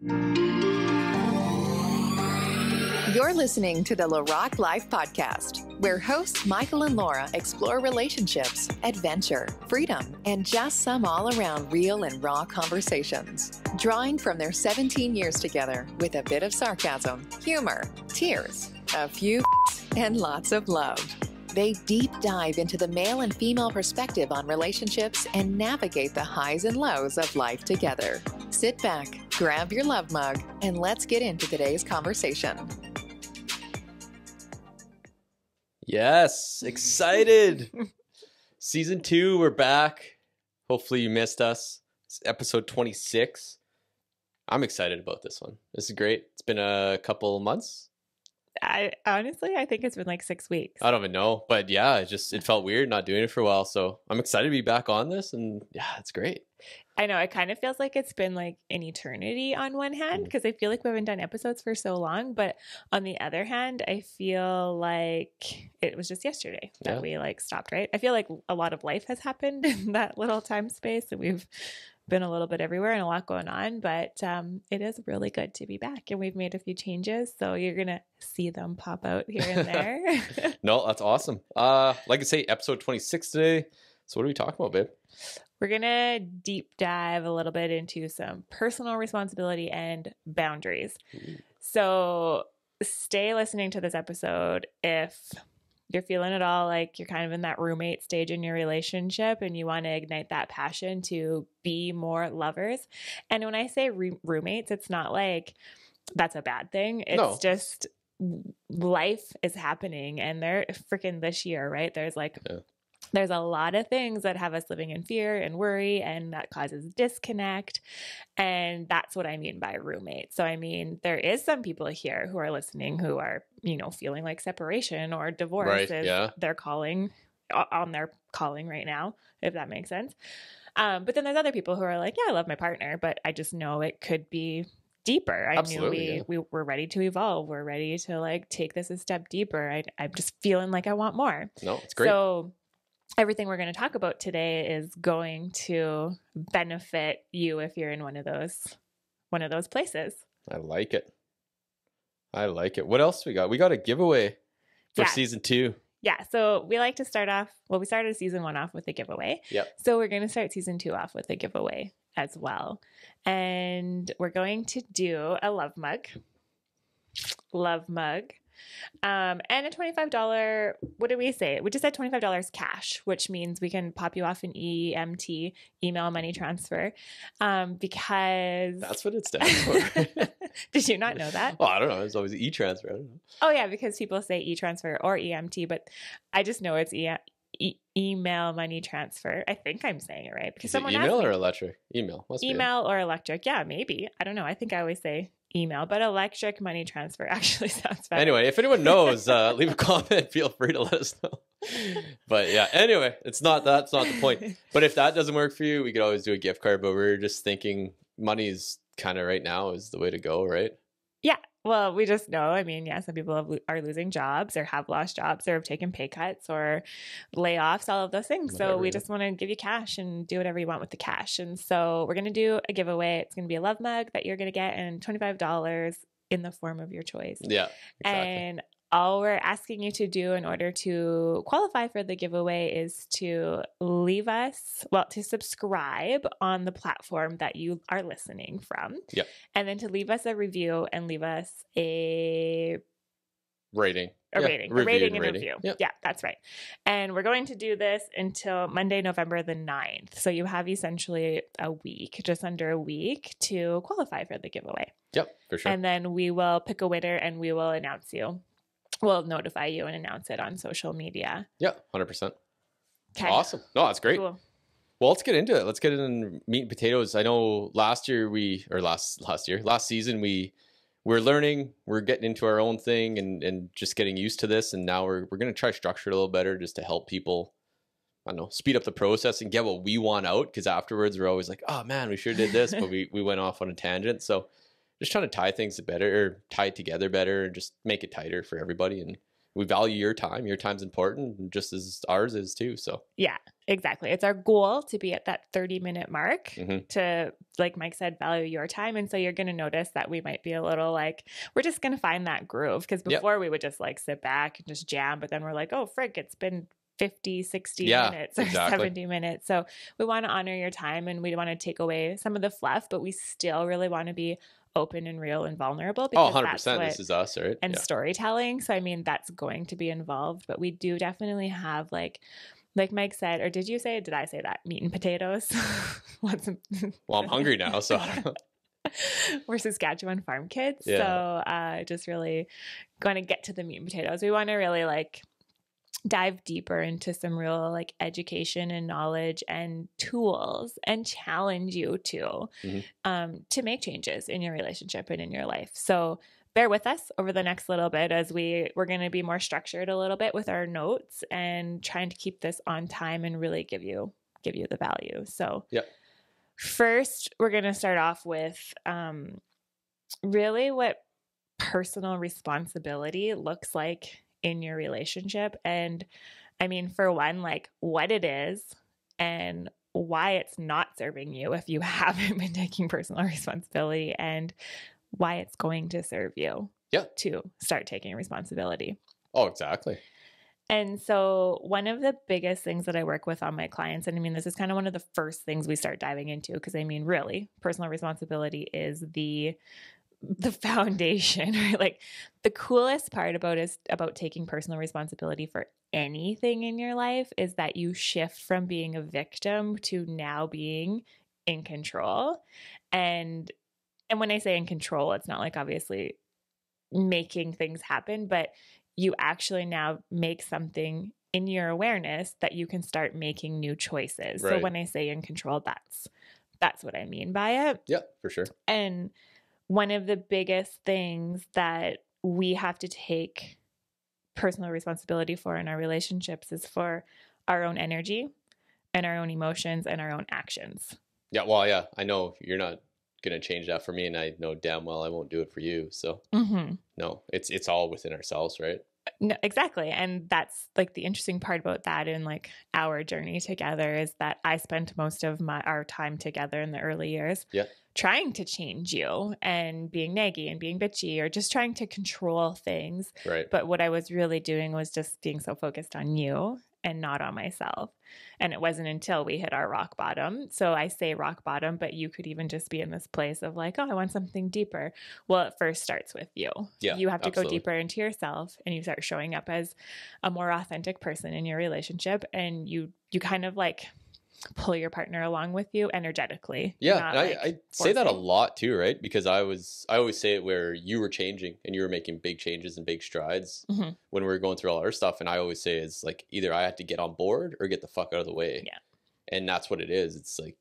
You're listening to the LaRocque Life Podcast, where hosts Michael and Laura explore relationships, adventure, freedom, and just some all-around real and raw conversations. Drawing from their 17 years together with a bit of sarcasm, humor, tears, a few and lots of love. They deep dive into the male and female perspective on relationships and navigate the highs and lows of life together. Sit back, grab your love mug, and let's get into today's conversation. Yes, excited. Season 2, we're back. Hopefully you missed us. It's episode 26. I'm excited about this one. This is great. It's been a couple months. I think it's been like 6 weeks. I don't even know, but yeah, it felt weird not doing it for a while. So I'm excited to be back on this, and yeah, it's great. I know, it kind of feels like it's been like an eternity on one hand, because I feel like we haven't done episodes for so long, but on the other hand, I feel like it was just yesterday that we like stopped, right? I feel like a lot of life has happened in that little time space, and we've been a little bit everywhere and a lot going on, but it is really good to be back, and we've made a few changes, so you're gonna see them pop out here and there. No, that's awesome. Like I say, episode 26 today. So what are we talking about, babe? We're gonna deep dive a little bit into some personal responsibility and boundaries. So stay listening to this episode if you're feeling at all like you're kind of in that roommate stage in your relationship and you want to ignite that passion to be more lovers. And when I say roommates, it's not like that's a bad thing. It's just life is happening, and they're freaking this year, right? There's a lot of things that have us living in fear and worry, and that causes disconnect. And that's what I mean by roommate. So, I mean, there is some people here who are listening who are, feeling like separation or divorce is their calling on their calling right now, if that makes sense. But then there's other people who are like, yeah, I love my partner, but I just know it could be deeper. I knew we were ready to evolve. We're ready to like take this a step deeper. I'm just feeling like I want more. No, it's great. So everything we're going to talk about today is going to benefit you if you're in one of those places. I like it. What else we got? We got a giveaway for season 2. Yeah. So we like to start off, we started season 1 off with a giveaway. Yep. So we're going to start season 2 off with a giveaway as well. And we're going to do a love mug. And a $25, what did we say? We just said $25 cash, which means we can pop you off an EMT, email money transfer, because that's what it stands for. Did you not know that? Well, I don't know. It's always e-transfer. I don't know. Oh yeah, because people say e-transfer or EMT, but I just know it's email money transfer. I think I'm saying it right, because someone email or electric? Email. Email or electric. Yeah, maybe. I don't know. I think I always say email, but electric money transfer actually sounds better. Anyway, if anyone knows, leave a comment. Feel free to let us know. But yeah, anyway, that's not the point. But if that doesn't work for you, we could always do a gift card. But we're just thinking money's kind of right now is the way to go, right? Yeah. Well, we just know, I mean, some people are losing jobs or have lost jobs or have taken pay cuts or layoffs, all of those things. So we just want to give you cash and do whatever you want with the cash. And so we're going to do a giveaway. It's going to be a love mug that you're going to get, and $25 in the form of your choice. Yeah, exactly. And all we're asking you to do in order to qualify for the giveaway is to to subscribe on the platform that you are listening from. Yeah. And then to leave us a review and leave us a rating. A rating and review. Yep. Yeah, that's right. And we're going to do this until Monday, November the 9th. So you have essentially a week, just under a week, to qualify for the giveaway. Yep, for sure. And then we will pick a winner and we will announce you. We'll notify you and announce it on social media. Yeah, 100%. Okay. Awesome. No, that's great. Cool. Well, let's get into it. Let's get in meat and potatoes. I know last season we were learning, we're getting into our own thing and just getting used to this. And now we're going to try structure it a little better just to help people, I don't know, speed up the process and get what we want out. Because afterwards we're always like, oh man, we sure did this, but we went off on a tangent. So just trying to tie things better, or tie it together better, and just make it tighter for everybody. And we value your time. Your time's important, just as ours is too. So yeah, exactly. It's our goal to be at that 30-minute mark to, like Mike said, value your time. And so you're going to notice that we might be a little like, we're just going to find that groove. Because before we would just like sit back and just jam, but then we're like, oh, frick, it's been 50, 60 minutes or 70 minutes. So we want to honor your time, and we want to take away some of the fluff, but we still really want to be open and real and vulnerable. Because 100%. This is us, right? And storytelling. So, I mean, that's going to be involved, but we do definitely have like Mike said, or did I say that? Meat and potatoes. Well, I'm hungry now, so I don't know. We're Saskatchewan farm kids. Yeah. So just really going to get to the meat and potatoes. We want to really like dive deeper into some real like education and knowledge and tools, and challenge you to make changes in your relationship and in your life. So bear with us over the next little bit as we're going to be more structured a little bit with our notes and trying to keep this on time and really give you the value. So first, we're going to start off with really what personal responsibility looks like in your relationship. And I mean, for one, like what it is and why it's not serving you if you haven't been taking personal responsibility, and why it's going to serve you to start taking responsibility. Oh, exactly. And so one of the biggest things that I work with on my clients, and I mean, this is kind of one of the first things we start diving into, because I mean, really, personal responsibility is the foundation, right? Like the coolest part about taking personal responsibility for anything in your life is that you shift from being a victim to now being in control. And when I say in control, it's not like obviously making things happen, but you actually now make something in your awareness that you can start making new choices. Right. So when I say in control, that's what I mean by it. Yeah, for sure. And one of the biggest things that we have to take personal responsibility for in our relationships is for our own energy and our own emotions and our own actions. Yeah, well, yeah, I know you're not going to change that for me, and I know damn well I won't do it for you. So no, it's all within ourselves, right? No, exactly. And that's like the interesting part about that in like our journey together is that I spent most of our time together in the early years trying to change you and being naggy and being bitchy or just trying to control things. Right. But what I was really doing was just being so focused on you and not on myself. And it wasn't until we hit our rock bottom. So I say rock bottom, but you could even just be in this place of like, oh, I want something deeper. Well, it first starts with you. Yeah, you have to go deeper into yourself, and you start showing up as a more authentic person in your relationship. And you kind of like pull your partner along with you energetically. Yeah. And I say that a lot too, right? Because I always say it where you were changing and you were making big changes and big strides when we were going through all our stuff. And I always say it's like either I had to get on board or get the fuck out of the way. Yeah. And that's what it is. It's like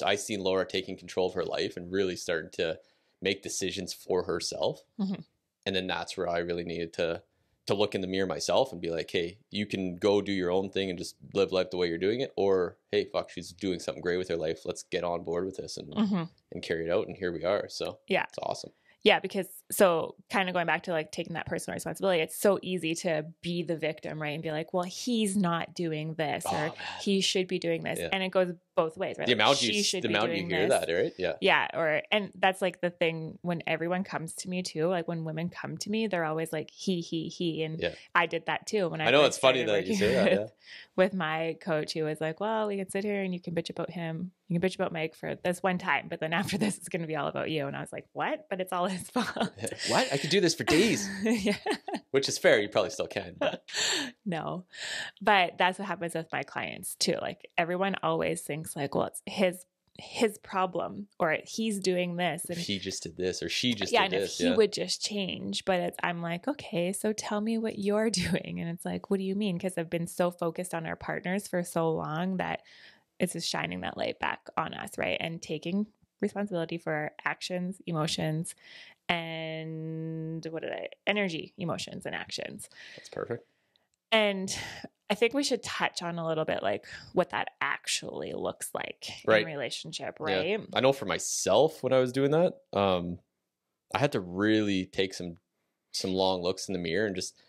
I seen Laura taking control of her life and really starting to make decisions for herself. And then that's where I really needed to look in the mirror myself and be like, hey, you can go do your own thing and just live life the way you're doing it. Or, hey, fuck, she's doing something great with her life. Let's get on board with this and carry it out. And here we are. So it's awesome. Yeah, because so kind of going back to like taking that personal responsibility, it's so easy to be the victim, right? And be like, well, he's not doing this or he should be doing this. Yeah. And it goes both ways, right? The amount you hear that, right? Yeah. Yeah. And that's like the thing when everyone comes to me too, like when women come to me, they're always like, he. And I did that too. When I know it's funny that you say that. With my coach, he was like, well, we can sit here and you can bitch about him. You can bitch about Mike for this one time, but then after this, it's going to be all about you. And I was like, what? But it's all his fault. What? I could do this for days. Yeah. Which is fair. You probably still can. But. No. But that's what happens with my clients too. Like everyone always thinks like, well, it's his problem or he's doing this. And he just did this or she just did and this. If he would just change. But I'm like, okay, so tell me what you're doing. And it's like, what do you mean? Because I've been so focused on our partners for so long that it's just shining that light back on us, right? And taking responsibility for our actions, emotions, and energy, emotions, and actions. That's perfect. And I think we should touch on a little bit like what that actually looks like in a relationship, right? Yeah. I know for myself when I was doing that, I had to really take some long looks in the mirror and just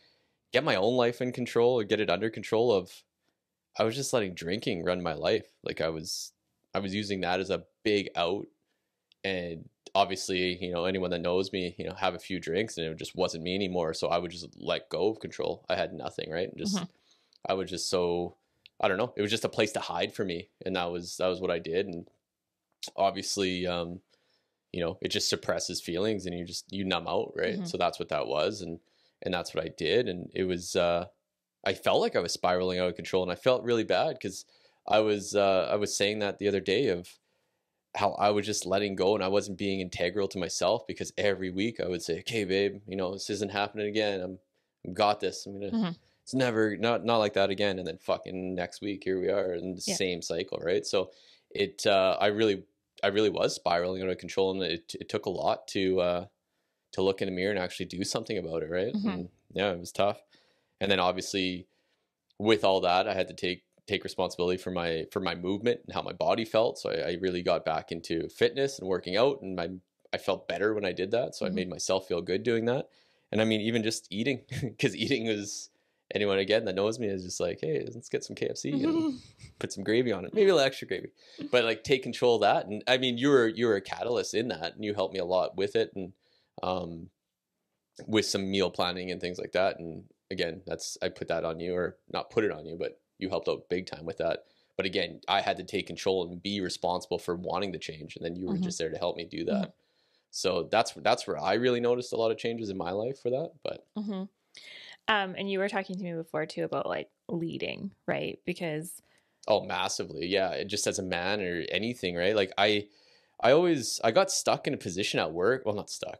get my own life in control or get it under control of, I was just letting drinking run my life. Like I was using that as a big out. And obviously, you know, anyone that knows me, you know, have a few drinks and it just wasn't me anymore. So I would just let go of control. I had nothing, right? And just, I was just so, I don't know. It was just a place to hide for me. And that was what I did. And obviously, you know, it just suppresses feelings and you numb out, right? So that's what that was. And that's what I did. And it was, I felt like I was spiraling out of control, and I felt really bad because I was saying that the other day of how I was just letting go and I wasn't being integral to myself, because every week I would say, okay, babe, you know, this isn't happening again. I've got this. I'm gonna, it's never, not like that again. And then fucking next week, here we are in the same cycle. Right. So I really was spiraling out of control, and it took a lot to look in the mirror and actually do something about it. Right. And yeah, it was tough. And then obviously with all that, I had to take responsibility for my movement and how my body felt. So I really got back into fitness and working out, and I felt better when I did that. So I made myself feel good doing that. And I mean, even just eating, because eating was, anyone again that knows me is just like, hey, let's get some KFC and put some gravy on it, maybe a little extra gravy, but like take control of that. And I mean, you were a catalyst in that, and you helped me a lot with it, and with some meal planning and things like that. And again, I put that on you, or not put it on you, but you helped out big time with that. But again, I had to take control and be responsible for wanting to change, and then you were just there to help me do that. So that's where I really noticed a lot of changes in my life for that. But and you were talking to me before too about like leading, right? Because massively, yeah. Just as a man or anything, right? Like I got stuck in a position at work. Well, not stuck.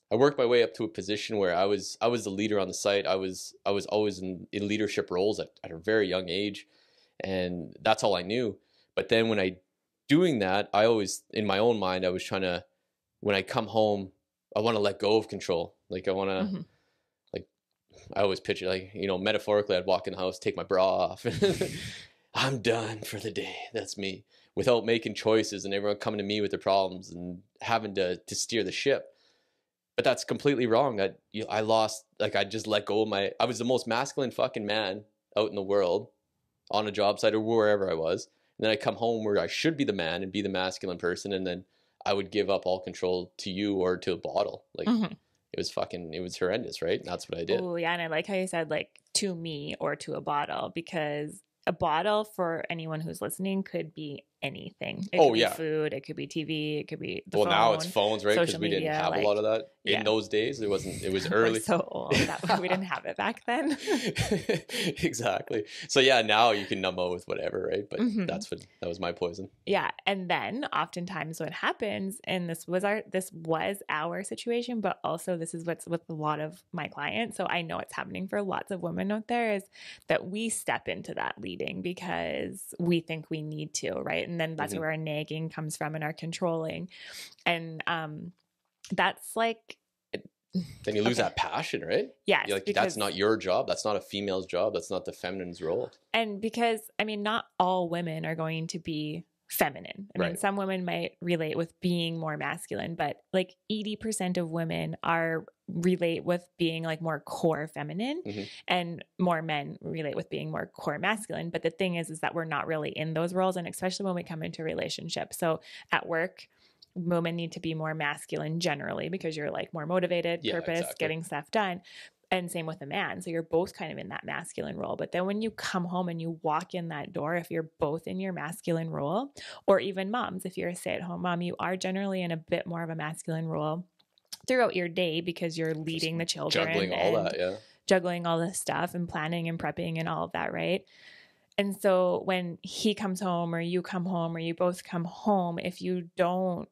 I worked my way up to a position where I was the leader on the site. I was always in leadership roles at a very young age, and that's all I knew. But then when doing that, I always, in my own mind, I was trying to, when I come home, I want to let go of control. Like I want to, like, I always picture, like, you know, metaphorically, I'd walk in the house, take my bra off. I'm done for the day. That's me, without making choices and everyone coming to me with their problems and having to steer the ship. But that's completely wrong. I lost, like, I just let go of I was the most masculine fucking man out in the world on a job site or wherever I was. And then I come home where I should be the man and be the masculine person. And then I would give up all control to you or to a bottle. Like it was horrendous. Right. And that's what I did. Oh yeah. And I like how you said like to me or to a bottle, because a bottle, for anyone who's listening, could be anything. It could be food, it could be TV, it could be the phone. Well, now it's phones, right? Because we didn't have a lot of that in those days. It was early. We're so old. We didn't have it back then. Exactly. So yeah, now you can numb out with whatever, right? But that was my poison. Yeah. And then oftentimes what happens, and this was our situation, but also this is what's with a lot of my clients. So I know it's happening for lots of women out there, is that we step into that leading because we think we need to, right? And then that's where our nagging comes from and our controlling. And that's like, then you lose that passion, right? Yes. Like, that's not your job. That's not a female's job. That's not the feminine's role. And because, I mean, not all women are going to be feminine. I mean, some women might relate with being more masculine, but like 80% of women relate with being like more core feminine, and more men relate with being more core masculine. But the thing is that we're not really in those roles. And especially when we come into relationships. So at work, women need to be more masculine generally, because you're like more motivated, purpose, getting stuff done. And same with a man. So you're both kind of in that masculine role. But then when you come home and you walk in that door, if you're both in your masculine role, or even moms, if you're a stay-at-home mom, you are generally in a bit more of a masculine role throughout your day, because you're leading the children, juggling all that, juggling all this stuff and planning and prepping and all of that, right? And so when he comes home, or you come home, or you both come home, if you don't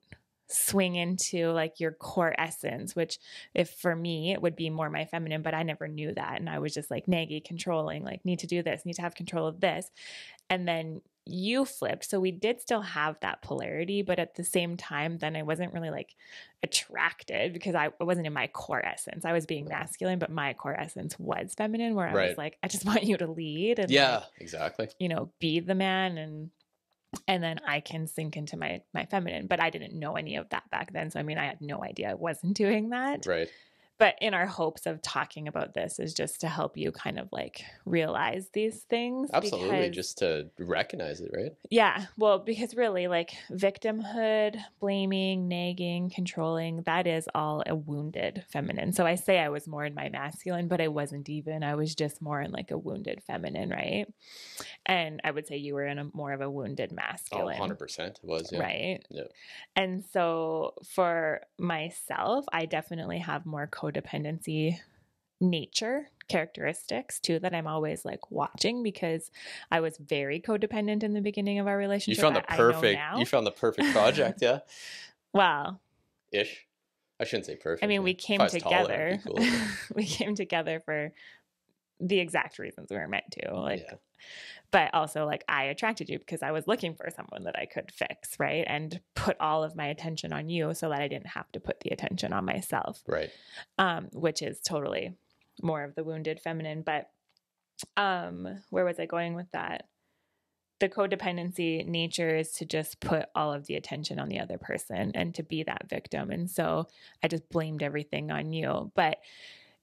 swing into like your core essence, which if for me, it would be more my feminine, but I never knew that. And I was just like naggy, controlling, like need to do this, need to have control of this. And then you flipped. So we did still have that polarity, but at the same time, then I wasn't really like attracted, because I wasn't in my core essence. I was being masculine, but my core essence was feminine, where I was like, I just want you to lead and exactly. You know, be the man, and then I can sink into my feminine. But I didn't know any of that back then. So, I mean, I had no idea I wasn't doing that. Right. But in our hopes of talking about this is just to help you kind of like realize these things. Absolutely. Because, Just to recognize it, right? yeah. Well, because really like victimhood, blaming, nagging, controlling, that is all a wounded feminine. So I say I was more in my masculine, but I wasn't even. I was just more in like a wounded feminine, right? And I would say you were in a more of a wounded masculine. 100% it was, yeah. Right. Yeah. And so for myself, I definitely have more codependency nature characteristics too that I'm always like watching, because I was very codependent in the beginning of our relationship. You found the perfect project, yeah. Well, ish. I shouldn't say perfect. I mean, yeah. we came If I was taller, together. it'd be cool. We came together for the exact reasons we were meant to. Like, Yeah. but also like I attracted you because I was looking for someone that I could fix, right? And put all of my attention on you so that I didn't have to put the attention on myself. Right. Which is totally more of the wounded feminine. But where was I going with that? The codependency nature is to just put all of the attention on the other person and to be that victim. And so I just blamed everything on you. But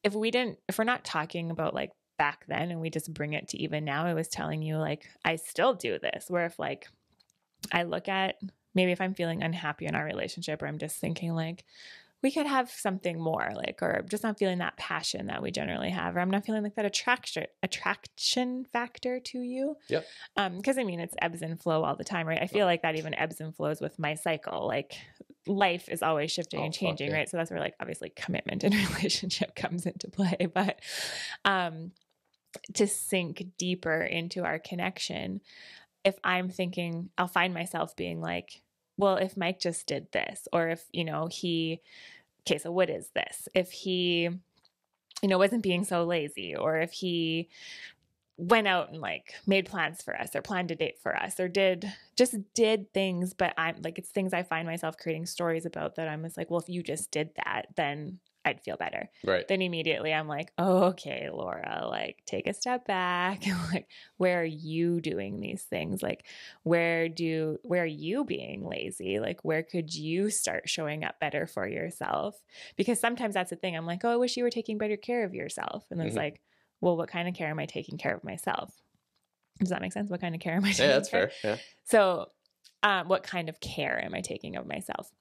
if we're not talking about like back then and we just bring it to even now, I was telling you like, I still do this where if like I look at maybe if I'm feeling unhappy in our relationship or I'm just thinking like, we could have something more like, or just not feeling that passion that we generally have, or I'm not feeling like that attraction factor to you. Yep. Because I mean, it's ebbs and flow all the time, right? I feel like that even ebbs and flows with my cycle. Like life is always shifting and changing, right? So that's where like obviously commitment and relationship comes into play. But to sink deeper into our connection, if I'm thinking, I'll find myself being like, well, if Mike just did this, or if, okay, so what is this? If he, wasn't being so lazy, or if he went out and like made plans for us or planned a date for us or did things, but I'm like, it's things I find myself creating stories about that I'm just like, well, if you just did that, then I'd feel better. Right. Then immediately I'm like, oh, okay, Laura, like take a step back. Like, where are you doing these things? Like, where are you being lazy? Like, where could you start showing up better for yourself? Because sometimes that's the thing. I'm like, oh, I wish you were taking better care of yourself. And it's like, well, what kind of care am I taking care of myself? Does that make sense? What kind of care am I taking? Yeah, that's fair. Yeah. So, what kind of care am I taking of myself?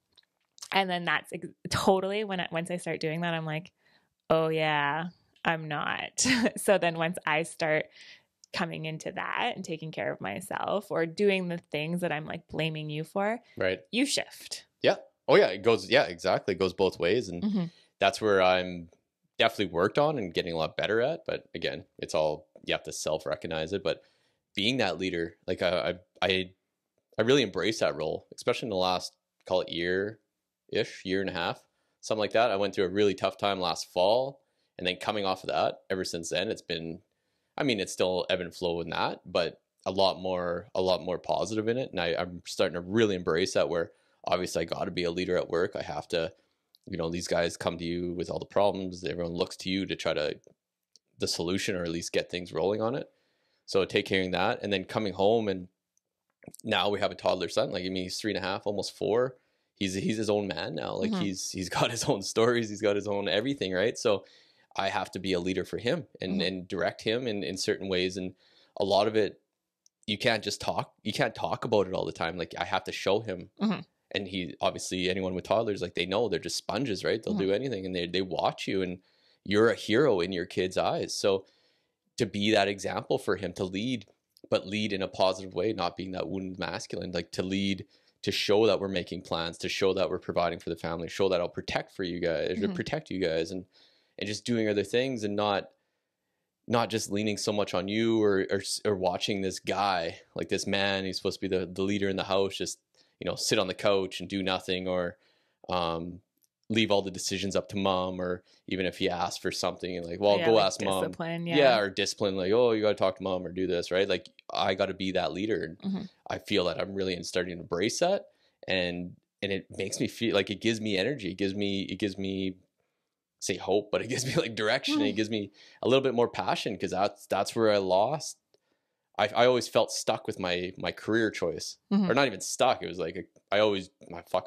And then that's totally once I start doing that, I'm like, oh yeah, I'm not. So then once I start coming into that and taking care of myself or doing the things that I'm like blaming you for, right, you shift. Yeah. Oh yeah, exactly. It goes both ways. And that's where I'm definitely worked on and getting a lot better at. But again, it's all, you have to self-recognize it. But being that leader, like I really embrace that role, especially in the last, call it year and a half, something like that. I went through a really tough time last fall, and then coming off of that, ever since then, it's been, I mean, it's still ebb and flow in that, but a lot more positive in it. And I'm starting to really embrace that, where obviously I got to be a leader at work. I have to, these guys come to you with all the problems. Everyone looks to you to try to the solution, or at least get things rolling on it. So take care of that. And then coming home, and now we have a toddler son, like, I mean, he's 3.5, almost 4. He's his own man now. Like he's got his own stories. He's got his own everything. Right. So I have to be a leader for him and direct him in certain ways. And a lot of it, you can't talk about it all the time. Like I have to show him. And he, obviously anyone with toddlers, like they know they're just sponges, right? They'll do anything, and they watch you, and you're a hero in your kid's eyes. So to be that example for him, to lead, but lead in a positive way, not being that wounded masculine, like to lead, to show that we're making plans, to show that we're providing for the family, show that I'll protect you guys, and just doing other things, and not just leaning so much on you or watching this guy, like this man, he's supposed to be the leader in the house, just, sit on the couch and do nothing, or leave all the decisions up to mom, or even if he asks for something, and like, well, go like ask discipline, mom. Yeah, or discipline, like, oh, you got to talk to mom or do this, right? Like I got to be that leader. And I feel that I'm really starting to embrace that, and it makes me feel like, it gives me energy. It gives me say hope, but it gives me like direction. And it gives me a little bit more passion, because that's where I lost. I always felt stuck with my career choice, or not even stuck. It was like, I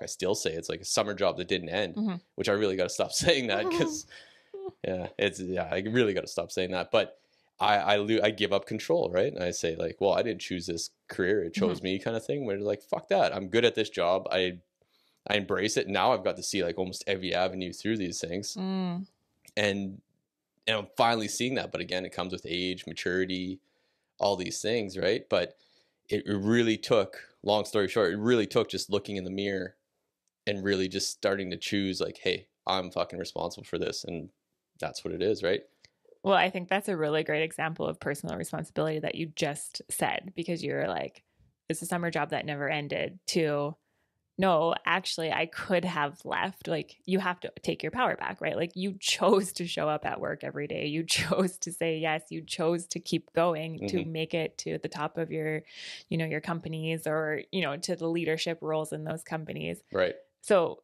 still say it's like a summer job that didn't end, which I really got to stop saying that, because Yeah, I really got to stop saying that. But I give up control, right? And I say like, well, I didn't choose this career; it chose me, kind of thing. Where like, fuck that, I'm good at this job. I embrace it. Now I've got to see like almost every avenue through these things, and I'm finally seeing that. But again, it comes with age, maturity, all these things, right? But it really took. Long story short, it really took just looking in the mirror and really just starting to choose like, hey, I'm fucking responsible for this, and that's what it is, right? Well, I think that's a really great example of personal responsibility that you just said, because you're like, it's a summer job that never ended, to no, actually, I could have left. Like, you have to take your power back, right? Like, you chose to show up at work every day. You chose to say yes. You chose to keep going to make it to the top of your, your companies, or, to the leadership roles in those companies. Right. So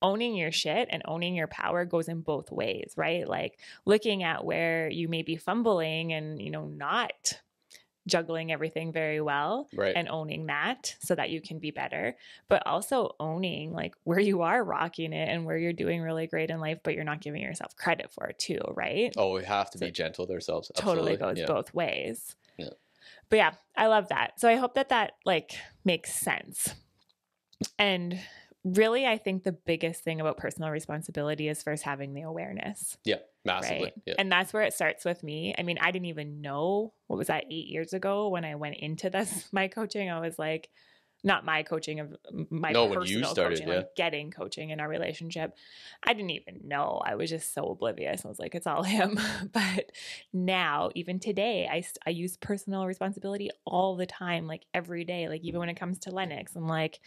owning your shit and owning your power goes in both ways, right? Like, looking at where you may be fumbling and, not juggling everything very well, right, and owning that so that you can be better, but also owning like where you are rocking it and where you're doing really great in life, but you're not giving yourself credit for it too, right? Oh, we have to be gentle with ourselves. Totally goes both ways. Yeah. But yeah, I love that. So I hope that like makes sense. And really, I think the biggest thing about personal responsibility is first having the awareness. Yeah, massively. Right? Yeah. And that's where it starts with me. I mean, I didn't even know, what was that, 8 years ago when I went into this, my coaching, I was like, not my coaching, of my personal when you started, coaching, like getting coaching in our relationship. I didn't even know. I was just so oblivious. I was like, it's all him. But now, even today, I use personal responsibility all the time, like every day, like even when it comes to Lennox. I'm like,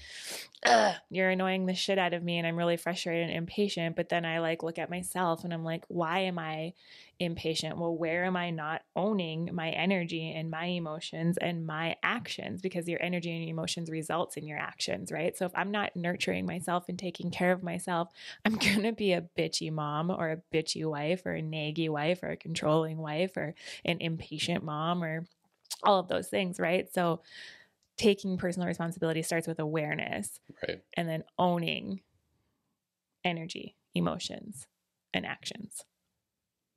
you're annoying the shit out of me and I'm really frustrated and impatient. But then I like look at myself and I'm like, why am I impatient? Well, where am I not owning my energy and my emotions and my actions? Because your energy and your emotions results in your actions, right? So if I'm not nurturing myself and taking care of myself, I'm going to be a bitchy mom or a bitchy wife or a naggy wife or a controlling wife or an impatient mom or all of those things, right? So taking personal responsibility starts with awareness, right, and then owning energy, emotions, and actions.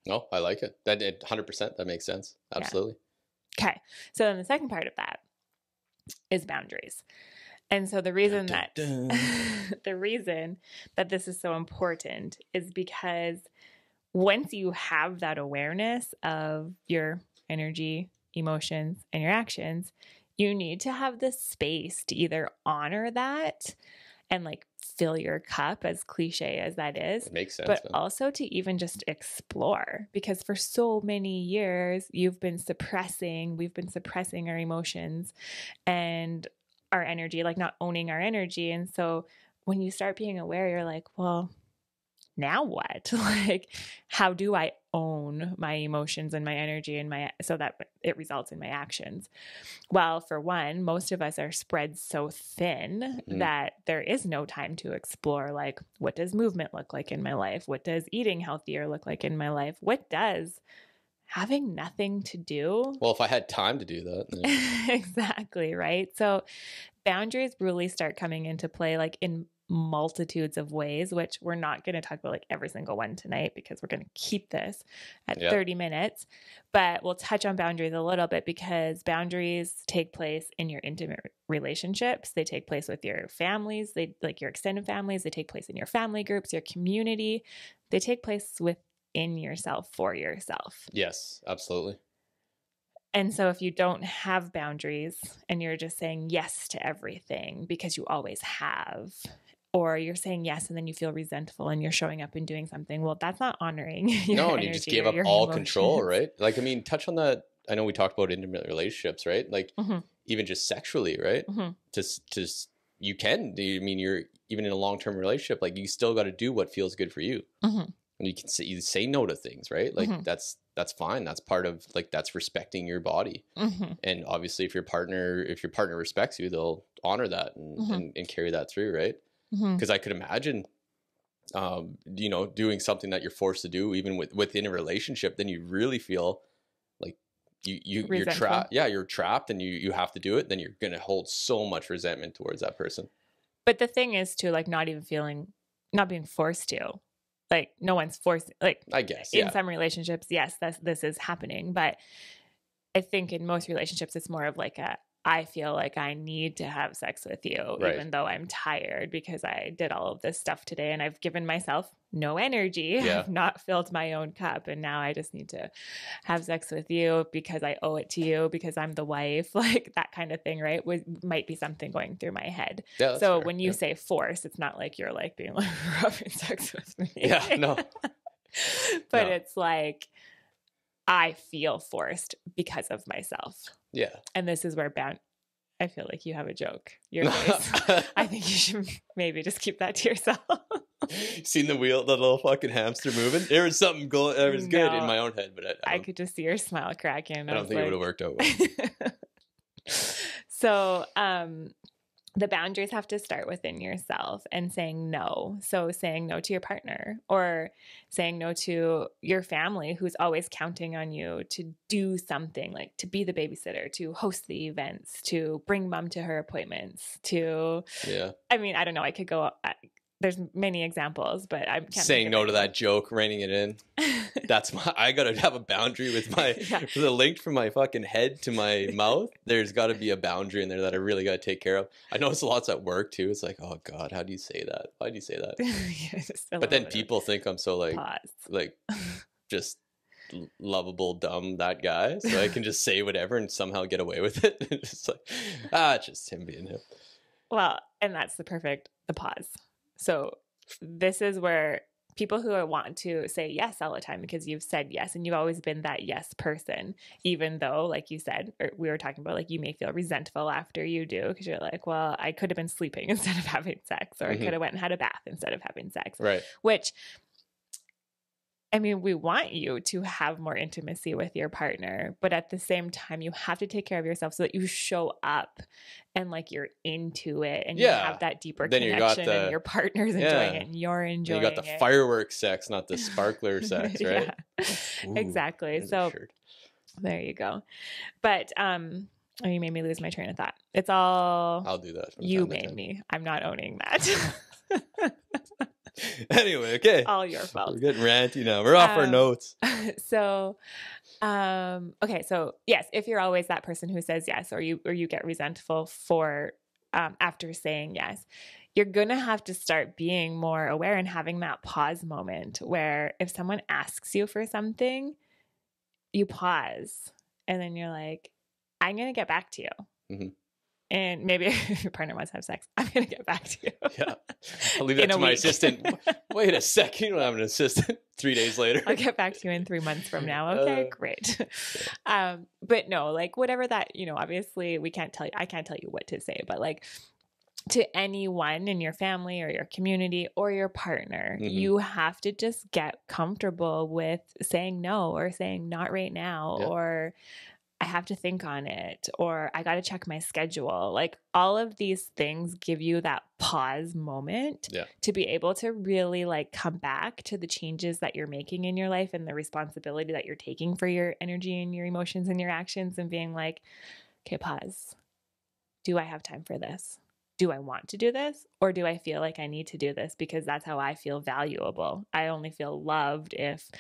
No, I like it. That 100%. That makes sense. Absolutely. Yeah. Okay. So then the second part of that is boundaries. And so the reason the reason that this is so important is because once you have that awareness of your energy, emotions, and your actions, you need to have the space to either honor that and like fill your cup, as cliche as that is. It makes sense. But also to even just explore, because for so many years we've been suppressing our emotions and our energy, like not owning our energy. And so when you start being aware, you're like, well, now what? Like, how do I own my emotions and my energy and so that it results in my actions? Well, for one, most of us are spread so thin that there is no time to explore, like, what does movement look like in my life? What does eating healthier look like in my life? What does having nothing to do? Well, if I had time to do that. Yeah. Exactly, right? So boundaries really start coming into play like in multitudes of ways, which we're not going to talk about like every single one tonight because we're going to keep this at 30 minutes, but we'll touch on boundaries a little bit because boundaries take place in your intimate relationships. They take place with your families, they like your extended families, they take place in your family groups, your community, they take place within yourself for yourself. Yes, absolutely. And so if you don't have boundaries and you're just saying yes to everything because you always have, or you're saying yes and then you feel resentful and you're showing up and doing something, well, that's not honoring your No, and energy, you just give up all control, right? Like, I mean, touch on that. I know we talked about intimate relationships, right? Like even just sexually, right? Just you can do. I mean, you're even in a long-term relationship, like you still got to do what feels good for you. And you can say no to things, right? Like that's fine. That's part of like, that's respecting your body. And obviously if your partner respects you, they'll honor that and carry that through. Right. Cause I could imagine, doing something that you're forced to do, even within a relationship, then you really feel like you're trapped. Yeah. You're trapped and you have to do it. Then you're going to hold so much resentment towards that person. But the thing is to like, not being forced to. like no one's forcing, like I guess, in some relationships, yes, this is happening. But I think in most relationships, it's more of like I feel like I need to have sex with you, even though I'm tired because I did all of this stuff today and I've given myself no energy. I've not filled my own cup. And now I just need to have sex with you because I owe it to you because I'm the wife, like that kind of thing, right? Might be something going through my head. Yeah, so fair. When you say force, it's not like you're like being like having sex with me. Yeah, no. But it's like, I feel forced because of myself. Yeah. And this is where I feel like you have a joke. Your face. I think you should maybe just keep that to yourself. Seen the little fucking hamster moving? There was something good in my own head, but I could just see your smile cracking. I don't think it would have worked out well. So, the boundaries have to start within yourself and saying no. So saying no to your partner or saying no to your family who's always counting on you to do something, like to be the babysitter, to host the events, to bring mom to her appointments, I mean, I don't know. I could go, there's many examples, but I'm saying no to that joke, reining it in. I gotta have a boundary with the link from my fucking head to my mouth. There's gotta be a boundary in there that I really gotta take care of. I notice lots at work too. It's like, oh God, how do you say that? Why do you say that? But then people think I'm so like just lovable, dumb, that guy. So I can just say whatever and somehow get away with it. It's like, it's just him being him. Well, and that's the pause. So this is where people who want to say yes all the time because you've said yes and you've always been that yes person, even though, like you said, or we were talking about, like you may feel resentful after you do because you're like, well, I could have been sleeping instead of having sex, or I could have went and had a bath instead of having sex. Right. Which, I mean, we want you to have more intimacy with your partner, but at the same time, you have to take care of yourself so that you show up and like you're into it and you have that deeper connection and your partner's enjoying it and you're enjoying it. You got the fireworks sex, not the sparkler sex, right? Ooh, exactly. So there you go. But you made me lose my train of thought. It's all I'll do that. You made me. I'm not owning that. Anyway, okay. All your fault. We're getting ranty now. We're off our notes. So, okay. So yes, if you're always that person who says yes, or you get resentful for, after saying yes, you're going to have to start being more aware and having that pause moment where if someone asks you for something, you pause and then you're like, I'm going to get back to you. Mm-hmm. And maybe if your partner wants to have sex, I'm going to get back to you. Yeah. I'll leave that to my assistant. Wait a second. You don't have an assistant. 3 days later. I'll get back to you in 3 months from now. Okay, great. But no, like whatever that, obviously I can't tell you what to say, but like to anyone in your family or your community or your partner, you have to just get comfortable with saying no or saying not right now, or I have to think on it, or I got to check my schedule. Like all of these things give you that pause moment to be able to really like come back to the changes that you're making in your life and the responsibility that you're taking for your energy and your emotions and your actions, and being like, okay, pause. Do I have time for this? Do I want to do this? Or do I feel like I need to do this because that's how I feel valuable? I only feel loved if,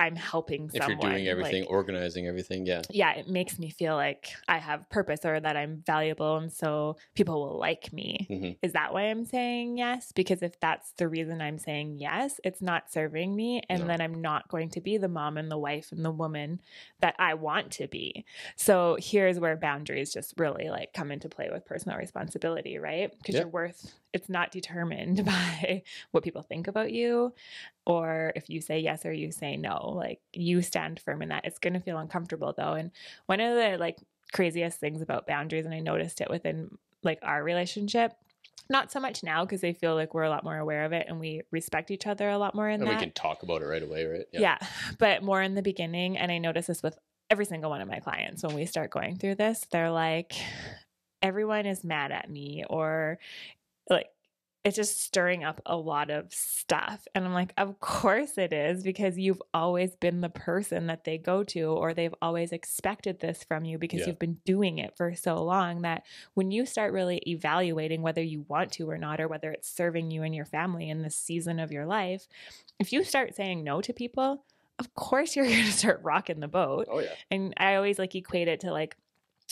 I'm helping someone. If you're doing everything, like, organizing everything, yeah, it makes me feel like I have purpose or that I'm valuable, and so people will like me. Is that why I'm saying yes? Because if that's the reason I'm saying yes, it's not serving me, and then I'm not going to be the mom and the wife and the woman that I want to be. So here's where boundaries just really like come into play with personal responsibility, right? Because your worth, it's not determined by what people think about you, or if you say yes or you say no. Like you stand firm in that. It's going to feel uncomfortable though. And one of the like craziest things about boundaries, and I noticed it within like our relationship, not so much now because I feel like we're a lot more aware of it and we respect each other a lot more in that. And we can talk about it right away, right? Yeah. But more in the beginning. And I notice this with every single one of my clients. When we start going through this, they're like, everyone is mad at me, or like, it's just stirring up a lot of stuff. And I'm like, of course it is, because you've always been the person that they go to, or they've always expected this from you because you've been doing it for so long, that when you start really evaluating whether you want to or not, or whether it's serving you and your family in this season of your life, if you start saying no to people, of course you're going to start rocking the boat. Oh yeah. And I always like equate it to like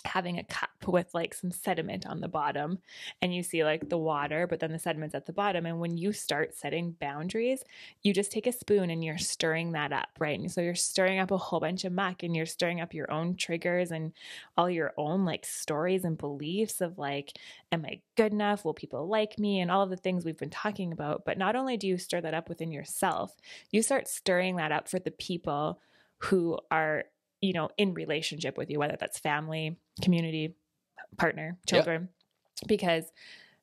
having a cup with like some sediment on the bottom, and you see like the water, but then the sediment's at the bottom. And when you start setting boundaries, you just take a spoon and you're stirring that up, right? And so you're stirring up a whole bunch of muck, and you're stirring up your own triggers and all your own like stories and beliefs of like, am I good enough? Will people like me? And all of the things we've been talking about. But not only do you stir that up within yourself, you start stirring that up for the people who are, you know, in relationship with you, whether that's family, community, partner, children, because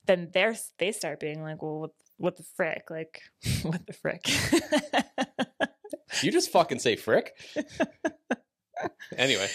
then they start being like, well, what the frick? Like, what the frick? You just fucking say frick. Anyway.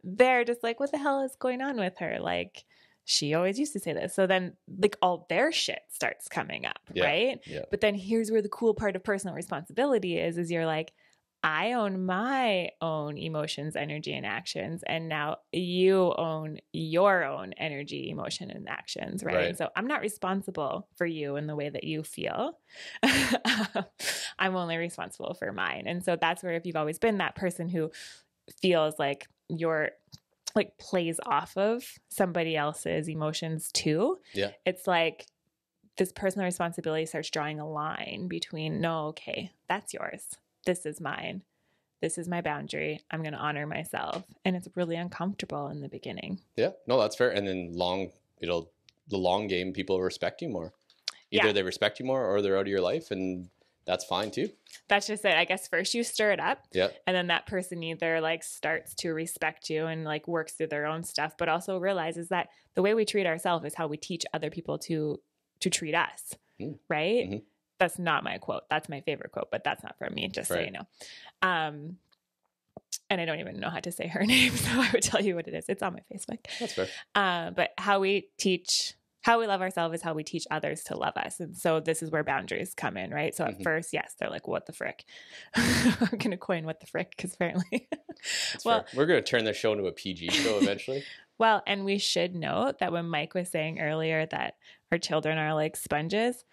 They're just like, what the hell is going on with her? Like, she always used to say this. So then like all their shit starts coming up, right? Yeah. But then here's where the cool part of personal responsibility is you're like, I own my own emotions, energy, and actions. And now you own your own energy, emotion, and actions, right? And so I'm not responsible for you in the way that you feel. I'm only responsible for mine. And so that's where, if you've always been that person who feels like you're like plays off of somebody else's emotions too, it's like this personal responsibility starts drawing a line between, no, okay, that's yours. This is mine. This is my boundary. I'm going to honor myself. And it's really uncomfortable in the beginning. Yeah, no, that's fair. And then the long game, people respect you more. Either they respect you more or they're out of your life, and that's fine too. That's just it. I guess first you stir it up. Yeah. And then that person either like starts to respect you and like works through their own stuff, but also realizes that the way we treat ourselves is how we teach other people to treat us. Right? Mm-hmm. That's not my quote. That's my favorite quote, but that's not from me, just so you know. And I don't even know how to say her name, so I would tell you what it is. It's on my Facebook. That's fair. But how we love ourselves is how we teach others to love us. And so this is where boundaries come in, right? So at first, yes, they're like, what the frick? I'm going to coin what the frick, because apparently. Well, we're going to turn this show into a PG show eventually. Well, and we should note that when Mike was saying earlier that our children are like sponges,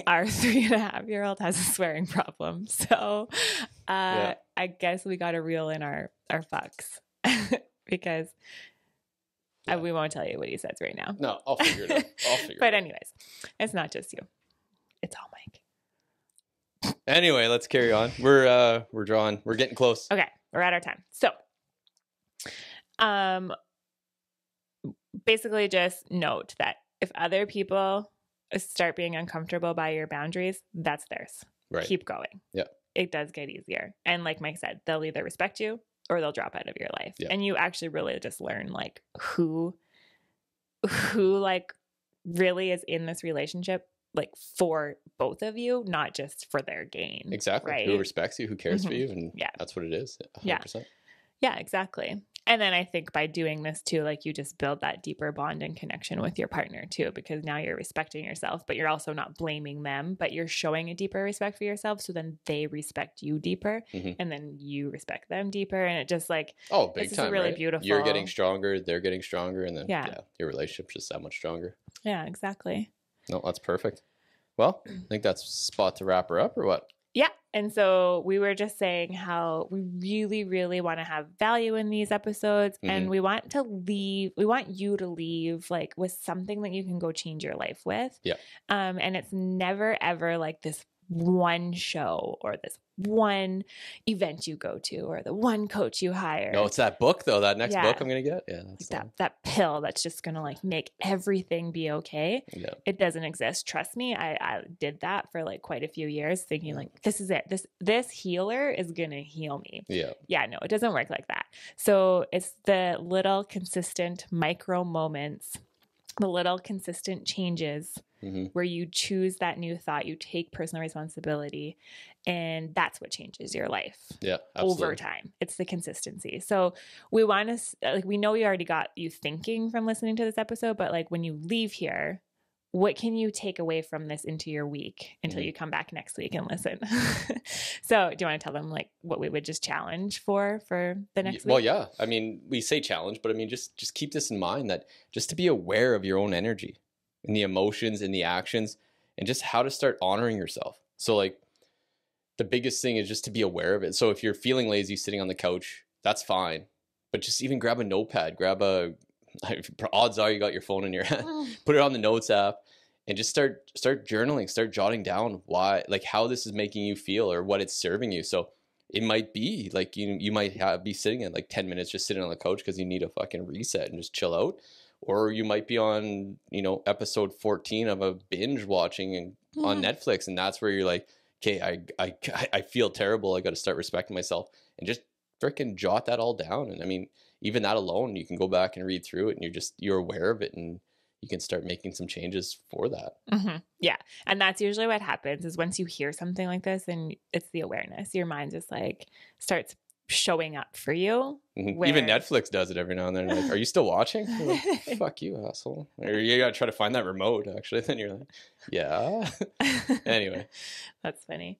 our 3.5-year-old has a swearing problem. So I guess we got to reel in our fucks because we won't tell you what he says right now. No, I'll figure it out. But anyways, it's not just you. It's all Mike. Anyway, let's carry on. We're getting close. Okay, we're at our time. So basically just note that if other people start being uncomfortable by your boundaries, that's theirs. Right. Keep going. Yeah. It does get easier. And like Mike said, they'll either respect you or they'll drop out of your life. Yeah. And you actually really just learn like who like really is in this relationship like for both of you, not just for their gain. Exactly. Right? Who respects you, who cares for you, and that's what it is. 100%. Yeah, exactly. And then I think by doing this too, like you just build that deeper bond and connection with your partner too, because now you're respecting yourself, but you're also not blaming them, but you're showing a deeper respect for yourself. So then they respect you deeper, and then you respect them deeper. And it just like, big time, really right? beautiful. You're getting stronger, they're getting stronger. And then your relationship's just that much stronger. Yeah, exactly. No, that's perfect. Well, I think that's a spot to wrap her up, or what? Yeah. And so we were just saying how we really, really want to have value in these episodes. And we want you to leave like with something that you can go change your life with. Yeah. And it's never, ever like this one show or this one event you go to or the one coach you hire. No, it's that book though. That next book I'm going to get. Yeah. That's that pill that's just going to like make everything be okay. Yeah. It doesn't exist. Trust me. I did that for like quite a few years thinking like, this is it. This healer is going to heal me. Yeah. Yeah. No, it doesn't work like that. So it's the little consistent micro moments, the little consistent changes where you choose that new thought, you take personal responsibility, and that's what changes your life. Yeah, over time. It's the consistency. So we want to, like, we know we already got you thinking from listening to this episode, but like when you leave here, what can you take away from this into your week until you come back next week and listen? So do you want to tell them like what we would just challenge for the next week? Well, yeah. I mean, we say challenge, but I mean, just keep this in mind, that just to be aware of your own energy and the emotions and the actions and just how to start honoring yourself. So like the biggest thing is just to be aware of it. So if you're feeling lazy sitting on the couch, that's fine. But just even grab a notepad, odds are you got your phone in your hand, put it on the notes app and just start journaling, start jotting down why, like how this is making you feel or what it's serving you. So it might be like you might be sitting at like 10 minutes just sitting on the couch because you need a fucking reset and just chill out. Or you might be on, episode 14 of a binge watching on Netflix. And that's where you're like, okay, I feel terrible. I got to start respecting myself and just freaking jot that all down. And I mean, even that alone, you can go back and read through it and you're aware of it and you can start making some changes for that. Mm-hmm. Yeah. And that's usually what happens is once you hear something like this and it's the awareness, your mind just like starts showing up for you. Where... Even Netflix does it every now and then. Like, are you still watching? Like, fuck you, asshole. Or you gotta try to find that remote actually. Then you're like, yeah. Anyway. That's funny.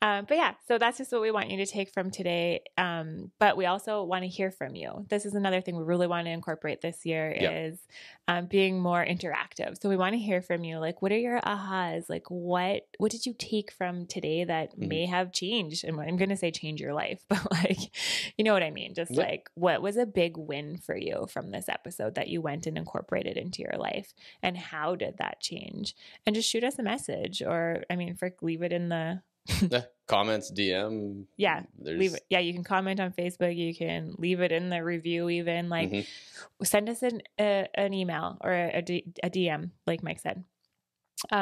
But yeah, so that's just what we want you to take from today. But we also want to hear from you. This is another thing we really want to incorporate this year is being more interactive. So we want to hear from you. Like, what are your ahas? Like, what did you take from today that may have changed? And I'm going to say change your life, but like, you know what I mean? Just like, what was a big win for you from this episode that you went and incorporated into your life? And how did that change? And just shoot us a message or, I mean, leave it in the comments, DM. Yeah. Leave it. Yeah. You can comment on Facebook. You can leave it in the review, even like send us an email or a DM, like Mike said.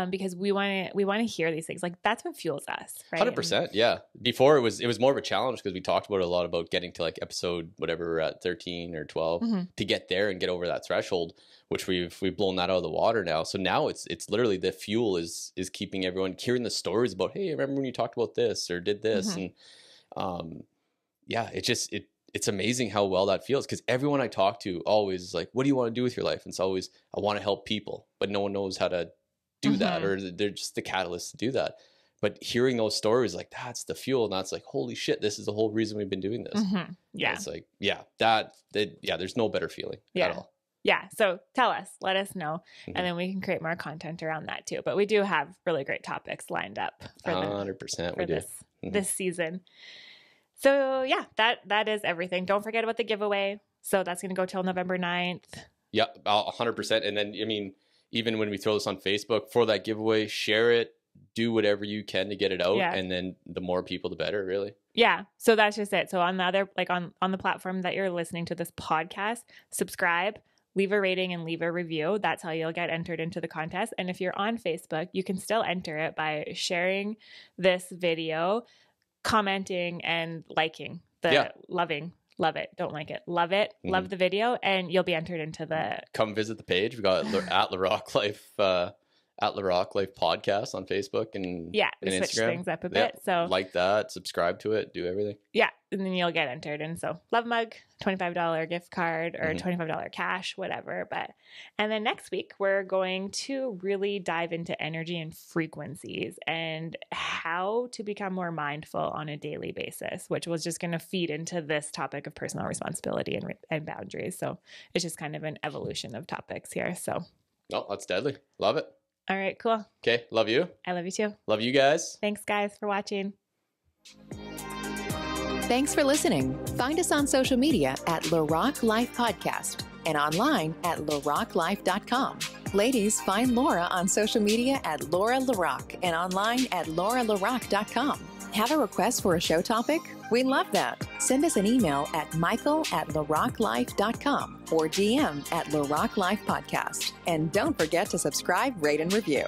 Because we want to hear these things. Like that's what fuels us, right? 100%. Yeah. Before it was more of a challenge because we talked about it a lot about getting to like episode, whatever we're at 13 or 12 to get there and get over that threshold, which we've blown that out of the water now. So now it's literally the fuel is keeping everyone hearing the stories about, hey, remember when you talked about this or did this? And, it's amazing how well that feels because everyone I talk to always is like, what do you want to do with your life? And it's always, I want to help people, but no one knows how to do that, or they're just the catalyst to do that. But hearing those stories, like that's the fuel, and that's like, holy shit, this is the whole reason we've been doing this. Yeah, and it's like, there's no better feeling at all. Yeah, so tell us, let us know, and then we can create more content around that too. But we do have really great topics lined up for 100% for this season. So yeah, that is everything. Don't forget about the giveaway. So that's going to go till November 9th. Yeah, 100%. And then, I mean, even when we throw this on Facebook for that giveaway, share it, do whatever you can to get it out. And then the more people, the better, really. Yeah. So that's just it. So on the other, like on the platform that you're listening to this podcast, subscribe, leave a rating and leave a review. That's how you'll get entered into the contest. And if you're on Facebook, you can still enter it by sharing this video, commenting and liking love it. Don't like it. Love it. Love the video. And you'll be entered into the... Come visit the page. We got at LaRocque Life, at LaRocque Life Podcast on Facebook and we switch things up a bit. So like that, subscribe to it, do everything. Yeah. And then you'll get entered. And so Love Mug, $25 gift card or $25 cash, whatever. And then next week, we're going to really dive into energy and frequencies and how to become more mindful on a daily basis, which was just going to feed into this topic of personal responsibility and boundaries. So it's just kind of an evolution of topics here. So. Oh, that's deadly. Love it. All right, cool. Okay. Love you. I love you too. Love you guys. Thanks guys for watching. Thanks for listening. Find us on social media at LaRocque Life Podcast and online at LaRocqueLife.com. Ladies, find Laura on social media at Laura LaRocque and online at LauraLaRocque.com. Have a request for a show topic? We love that. Send us an email at michael@LaRocqueLife.com or DM at LaRocque Life Podcast. And don't forget to subscribe, rate, and review.